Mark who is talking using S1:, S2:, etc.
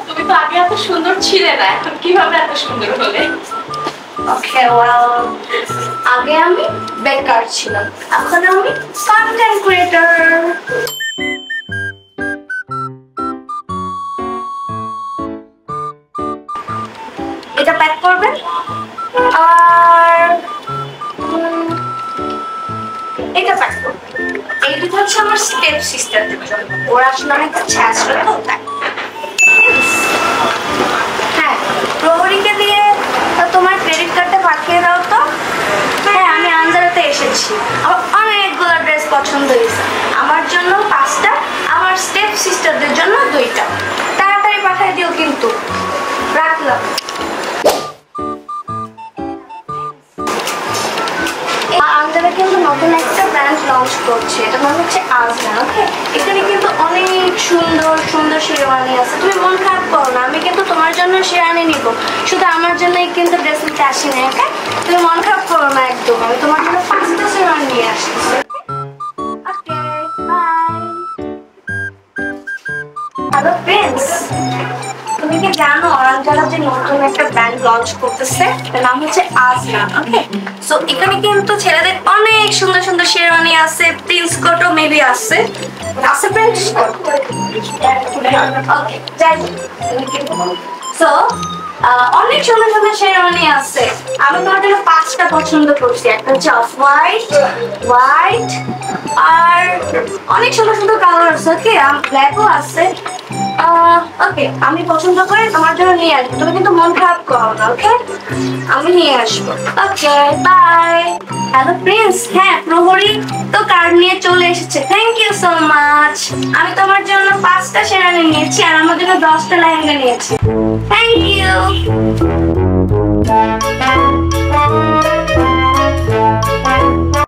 S1: তুমি তো আগে এত সুন্দর ছিলে না, এখন কিভাবে এত সুন্দর হলে?
S2: ওকে ওয়েল, আগে আমি বেকার ছিলাম, এখন আমি কন্টেন্ট ক্রিয়েটর। এটা প্যাক করবেন, আর এটা প্যাক করবেন। এই দুটো হচ্ছে আমার স্টেপ সিস্টারদের জন্য, ওরা আসলে অনেক ছ্যাঁচড়া তো তাই। হ্যাঁ, প্রহরীকে দিয়ে তোমার ক্রেডিট কার্ডটা পাঠিয়ে দাও তো। হ্যাঁ, আমি আনজারাতে এসেছি, আমার অনেকগুলো ড্রেস পছন্দ হয়েছে, আমার জন্য 5টা, আমার স্টেপ সিস্টারদের জন্য 2টা। তাড়াতাড়ি পাঠিয়ে দিও কিন্তু। রাখলাম। আনজারা কিন্তু নতুন একটা ব্র্যান্ড লঞ্চ করছে, এটা নাম হচ্ছে আজনা। ওকে, এখানে কিন্তু অনেক সুন্দর সুন্দর শেরওয়ানি আছে, তুমি মন খারাপ করো না, আমি কিন্তু তোমার জন্য শেরওয়ানি নিব, শুধু আমার জন্যই কিন্তু ড্রেস নিতে আসিনি। ওকে, তুমি মন খারাপ করো না একদম, আমি তোমার জন্য 5টা শেরওয়ানি নিয়ে আসতেছি। ওকে, বাই। হ্যালো প্রিন্স, তুমি কি জানো আনজারা যে নতুন একটা ব্র্যান্ড লঞ্চ করতেছে, এর নাম হচ্ছে আজনা। ওকে, সো এখানে কিন্তু ছেলেদের অনেক সুন্দর সুন্দর শেরওয়ানি আছে, প্রিন্স কোটও মেবি আছে প্রিন্স কোট। ওকে, যাই সো অনেক সুন্দর সুন্দর শেরওয়ানি আছে, আমি তোমার জন্য 5টা পছন্দ করছি। একটা হচ্ছে অফ হোয়াইট, আর অনেক সুন্দর সুন্দর কালার আছে। ওকে, ব্ল্যাকও আছে। ওকে, আমি পছন্দ করে তোমার জন্য নিয়ে আসবো, তুমি কিন্তু মন খারাপ করো না। ওকে, আমি নিয়ে আসবো। ওকে, বাই। হ্যালো প্রিন্স, হ্যাঁ প্রহরী তো কার্ড নিয়ে চলে এসেছে, থ্যাংক ইউ সো মাচ। আমি তোমার জন্য 5টা শেরওয়ানি নিয়েছি, আর আমার জন্য 10টা লেহেঙ্গা নিয়েছি। Thank you.